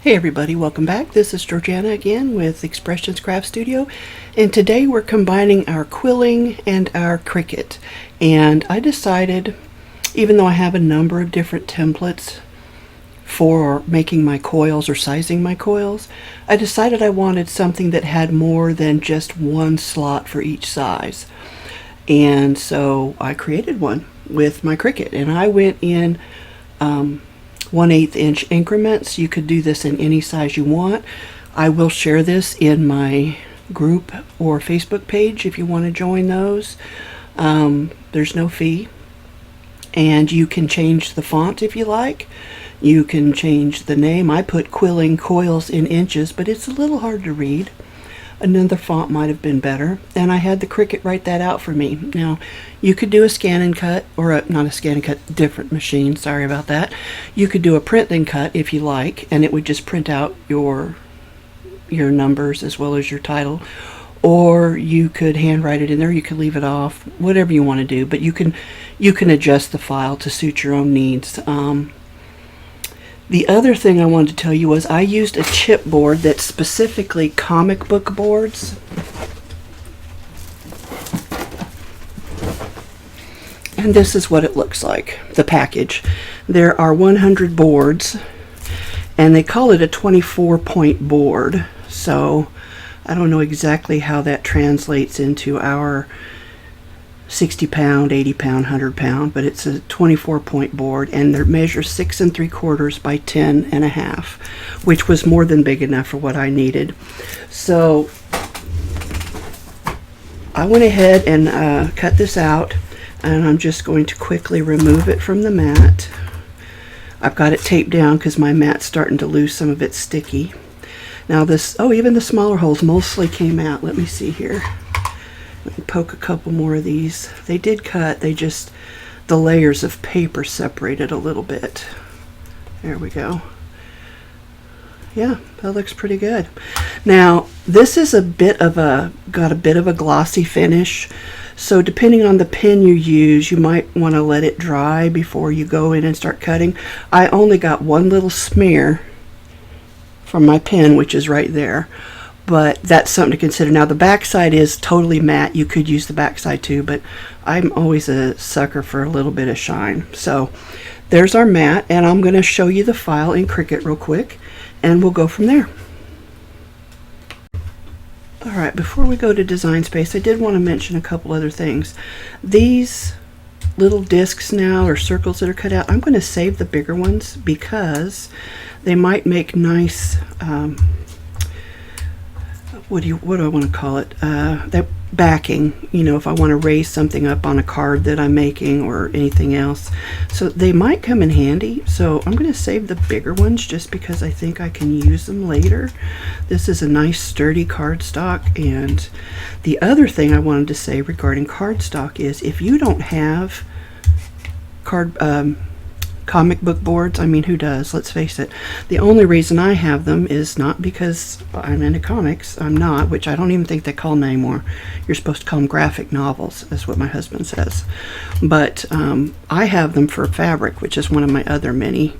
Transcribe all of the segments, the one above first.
Hey everybody, welcome back. This is Georgiana again with Expressions Craft Studio, and today we're combining our quilling and our Cricut. And I decided, even though I have a number of different templates for making my coils or sizing my coils, I decided I wanted something that had more than just one slot for each size. And so I created one with my Cricut, and I went in 1/8 inch increments. You could do this in any size you want. I will share this in my group or Facebook page if you want to join those. There's no fee, and you can change the font if you like. You can change the name. I put Quilling Coils in inches, but it's a little hard to read. Another font might have been better, and I had the Cricut write that out for me. Now, you could do a scan and cut, or not a scan and cut, different machine, sorry about that. You could do a print then cut if you like, and it would just print out your numbers as well as your title. Or you could handwrite it in there, you could leave it off, whatever you want to do, but you can adjust the file to suit your own needs. The other thing I wanted to tell you was I used a chipboard that's specifically comic book boards. And this is what it looks like, the package. There are 100 boards, and they call it a 24-point board. So I don't know exactly how that translates into our 60 pound, 80 pound, 100 pound, but it's a 24-point board, and they measure 6 3/4 by 10 1/2, which was more than big enough for what I needed. So I went ahead and cut this out, and I'm just going to quickly remove it from the mat. I've got it taped down because my mat's starting to lose some of its sticky. Now this, even the smaller holes mostly came out. Let me see here. Let me poke a couple more of these. They did cut, the layers of paper separated a little bit. There we go. Yeah, that looks pretty good. Now, this is got a bit of a glossy finish. So depending on the pen you use, you might want to let it dry before you go in and start cutting. I only got one little smear from my pen, which is right there. But that's something to consider. Now, the backside is totally matte. You could use the backside too, but I'm always a sucker for a little bit of shine. So there's our mat, and I'm going to show you the file in Cricut real quick, and we'll go from there. All right, before we go to Design Space, I did want to mention a couple other things. These little discs now, or circles that are cut out, I'm going to save the bigger ones because they might make nice what do I want to call it? That backing, if I want to raise something up on a card that I'm making or anything else. So they might come in handy. So I'm going to save the bigger ones just because I think I can use them later. This is a nice sturdy cardstock. And the other thing I wanted to say regarding cardstock is if you don't have comic book boards, I mean, who does? Let's face it. The only reason I have them is not because I'm into comics. I'm not, which I don't even think they call them anymore. You're supposed to call them graphic novels, is what my husband says. But I have them for fabric, which is one of my other many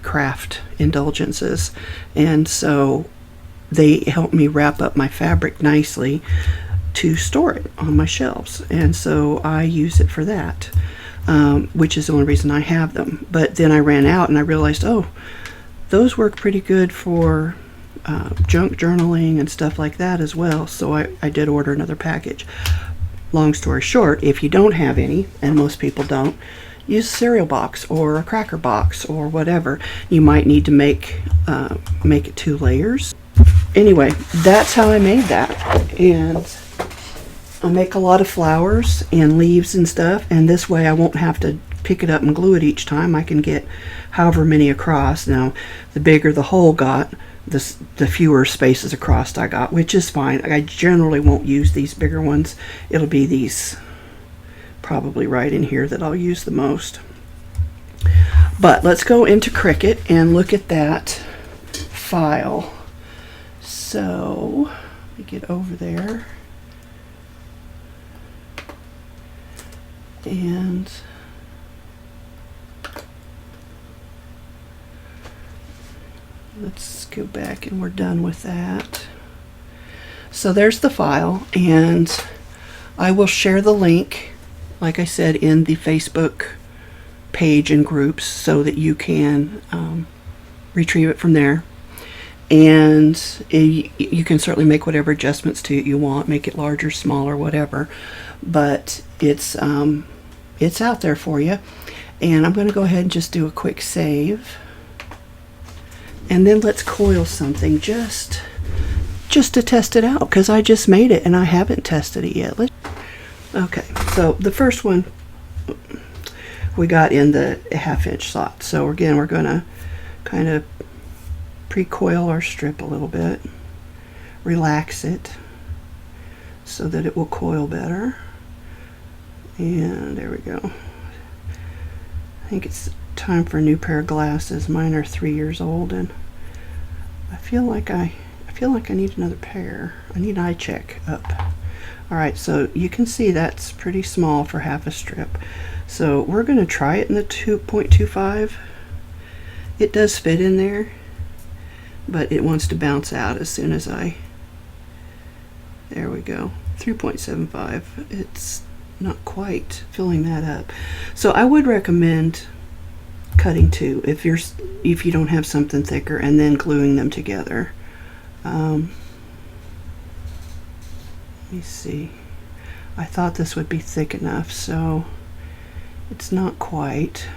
craft indulgences. And so they help me wrap up my fabric nicely to store it on my shelves. And so I use it for that. Which is the only reason I have them. But then I ran out and I realized, those work pretty good for junk journaling and stuff like that as well. So I did order another package. Long story short, if you don't have any, and most people don't, use a cereal box or a cracker box or whatever. You might need to make it 2 layers. Anyway, that's how I made that. And I make a lot of flowers and leaves and stuff, and this way I won't have to pick it up and glue it each time. I can get however many across. Now, the bigger the hole got, the fewer spaces across I got, which is fine. I generally won't use these bigger ones. It'll be these probably right in here that I'll use the most. But let's go into Cricut and look at that file. So, let me get over there. And Let's go back and we're done with that. So there's the file, and I will share the link, like I said, in the Facebook page and groups so that you can retrieve it from there. And you can certainly make whatever adjustments to it you want, make it larger, smaller, whatever. But it's out there for you. And I'm going to go ahead and just do a quick save. And then let's coil something just to test it out, because I just made it and I haven't tested it yet. Okay, so the first one we got in the 1/2 inch slot. So again, we're going to kind of pre-coil our strip a little bit, relax it so that it will coil better. And there we go. I think it's time for a new pair of glasses. Mine are 3 years old, and I feel like I need another pair. I need an eye check up. All right, so you can see that's pretty small for 1/2 a strip. So we're going to try it in the 2.25. It does fit in there, but it wants to bounce out as soon as there we go, 3.75. It's not quite filling that up. So I would recommend cutting two if you don't have something thicker, and then gluing them together. Let me see. I thought this would be thick enough, so it's not quite.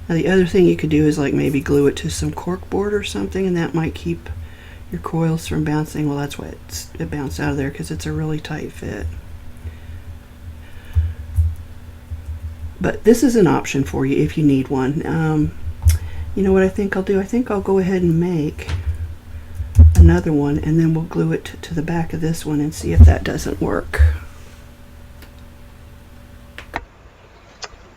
Now the other thing you could do is like maybe glue it to some cork board or something, and that might keep your coils from bouncing. Well, that's why it bounced out of there, because it's a really tight fit. But this is an option for you if you need one. You know what I think I'll do? I think I'll go ahead and make another one, and then we'll glue it to the back of this one and see if that doesn't work.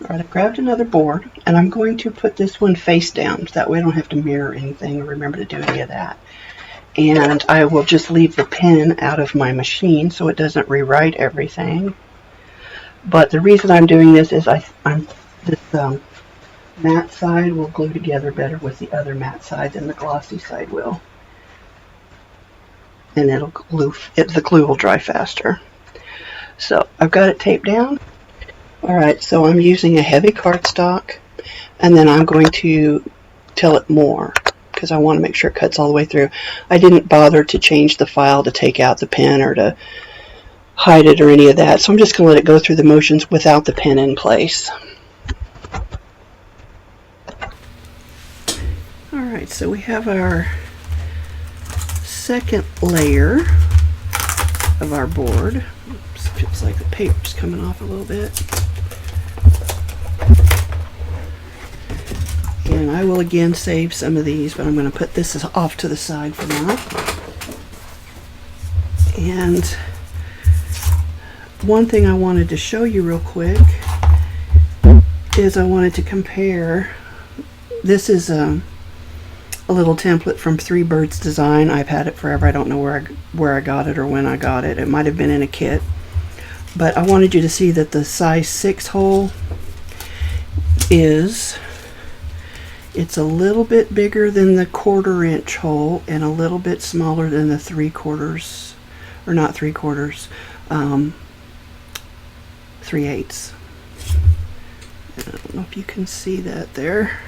Alright, I grabbed another board, and I'm going to put this one face down, so that way I don't have to mirror anything or remember to do any of that. And I will just leave the pen out of my machine so it doesn't rewrite everything. But the reason I'm doing this is this matte side will glue together better with the other matte side than the glossy side will. And the glue will dry faster. So I've got it taped down. Alright, so I'm using a heavy cardstock, and then I'm going to tell it more because I want to make sure it cuts all the way through. I didn't bother to change the file to take out the pen or to hide it or any of that, so I'm just going to let it go through the motions without the pen in place. Alright, so we have our second layer of our board. Oops, feels like the paper's coming off a little bit. And I will again save some of these, but I'm going to put this off to the side for now. And one thing I wanted to show you real quick is I wanted to compare. This is a little template from Three Birds Design. I've had it forever. I don't know where I got it or when I got it. It might have been in a kit. But I wanted you to see that the size 6 hole it's a little bit bigger than the 1/4 inch hole and a little bit smaller than the 3/4, or not 3/4, 3/8. I don't know if you can see that there.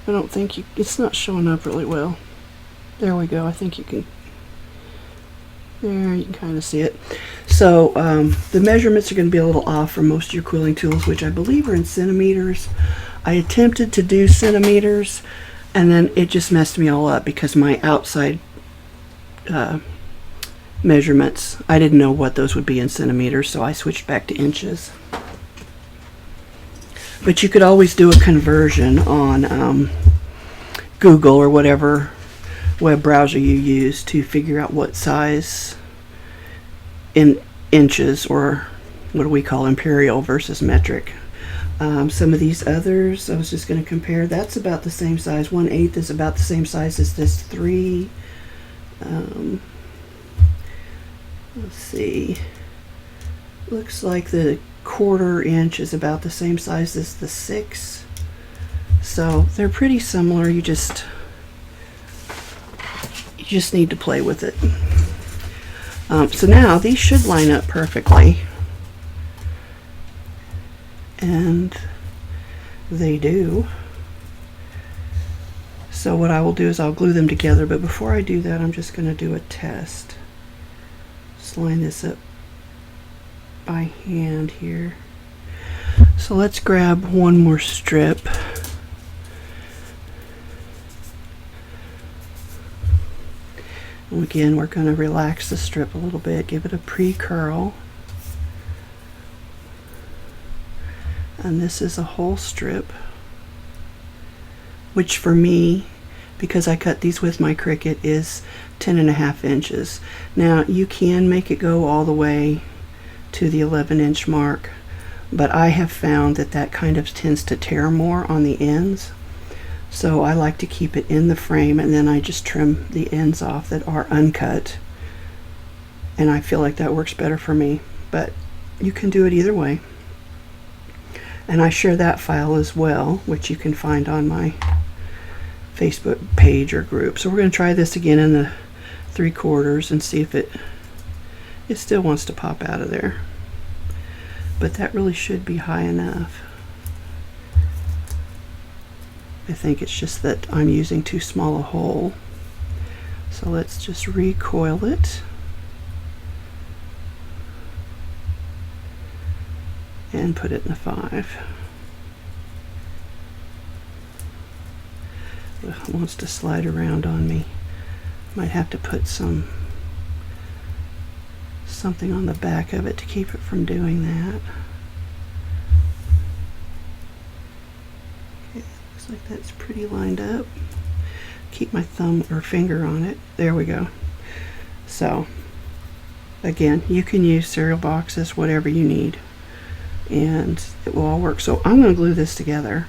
I don't think it's not showing up really well. There we go. I think you can. There, you can kind of see it. So the measurements are going to be a little off for most of your quilling tools, which I believe are in centimeters. I attempted to do centimeters, and then it just messed me all up because my outside measurements, I didn't know what those would be in centimeters, so I switched back to inches. But you could always do a conversion on Google or whatever web browser you use to figure out what size in inches, or what do we call imperial versus metric. Some of these others I was just going to compare. That's about the same size. 1/8 is about the same size as this 3. Let's see. Looks like the 1/4 inch is about the same size as the 6. So they're pretty similar. You just need to play with it. So now these should line up perfectly, and they do. So what I will do is I'll glue them together, but before I do that, I'm just going to do a test. Just line this up by hand here. So let's grab one more strip. And again, we're going to relax the strip a little bit, give it a pre-curl. And this is a whole strip, which for me, because I cut these with my Cricut, is 10.5 inches. Now you can make it go all the way to the 11-inch mark, but I have found that that kind of tends to tear more on the ends. So I like to keep it in the frame, and then I just trim the ends off that are uncut, and I feel like that works better for me, but you can do it either way. And I share that file as well, which you can find on my Facebook page or group. So we're going to try this again in the 3/4 and see if it still wants to pop out of there. But that really should be high enough. I think it's just that I'm using too small a hole. So let's just recoil it. And put it in the 5. Ugh, it wants to slide around on me. Might have to put something on the back of it to keep it from doing that. Okay, looks like that's pretty lined up. Keep my thumb or finger on it. There we go. So again, you can use cereal boxes, whatever you need, and it will all work. So I'm going to glue this together,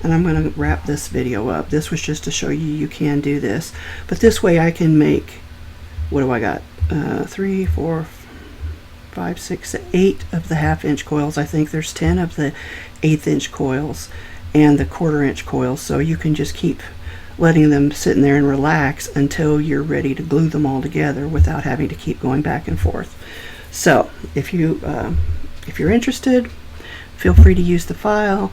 and I'm going to wrap this video up. This was just to show you can do this, but this way I can make, what do I got, 3, 4, 5, 6, 8 of the 1/2 inch coils. I think there's 10 of the 1/8 inch coils and the 1/4 inch coils, so you can just keep letting them sit in there and relax until you're ready to glue them all together without having to keep going back and forth. So if you're interested, feel free to use the file.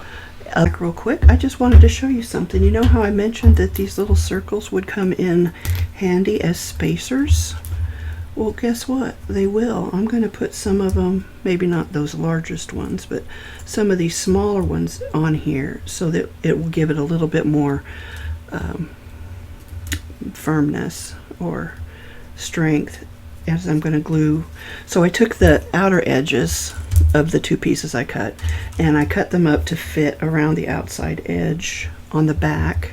Real quick, I just wanted to show you something. You know how I mentioned that these little circles would come in handy as spacers? Well, guess what? They will. I'm going to put some of them, maybe not those largest ones, but some of these smaller ones on here so that it will give it a little bit more firmness or strength as I'm going to glue. So I took the outer edges of the 2 pieces I cut, and I cut them up to fit around the outside edge on the back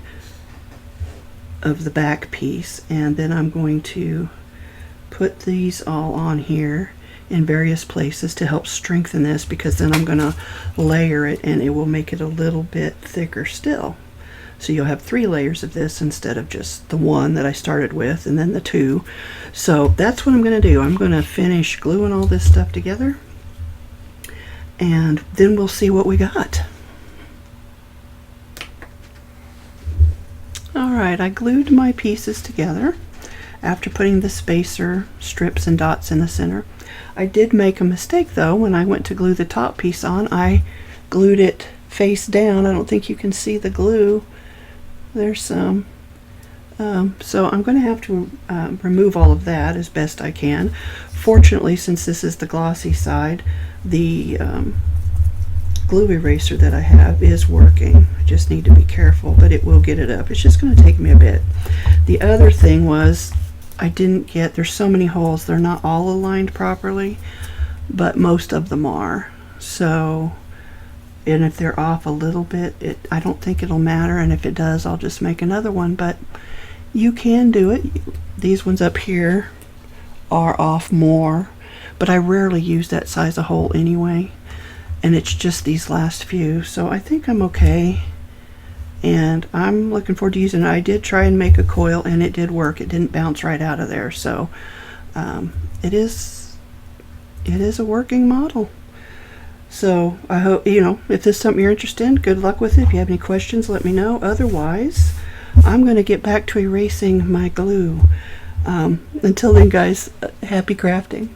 of the back piece, and then I'm going to put these all on here in various places to help strengthen this, because then I'm going to layer it and it will make it a little bit thicker still. So you'll have 3 layers of this instead of just the 1 that I started with and then the 2. So that's what I'm going to do. I'm going to finish gluing all this stuff together, and then we'll see what we got. Alright, I glued my pieces together after putting the spacer strips and dots in the center. I did make a mistake though. When I went to glue the top piece on, I glued it face down. I don't think you can see the glue. There's some. So I'm going to have to remove all of that as best I can. Fortunately, since this is the glossy side, the glue eraser that I have is working. I just need to be careful, but it will get it up. It's just going to take me a bit. The other thing was, I didn't get, there's so many holes, they're not all aligned properly, but most of them are. So, and if they're off a little bit, I don't think it'll matter, and if it does, I'll just make another one. But you can do it. These ones up here are off more, but I rarely use that size of hole anyway, and it's just these last few, so I think I'm okay, and I'm looking forward to using it. I did try and make a coil, and it did work. It didn't bounce right out of there, so it is a working model. So I hope, if this is something you're interested in, good luck with it. If you have any questions, let me know. Otherwise, I'm going to get back to erasing my glue. Until then, guys, happy crafting.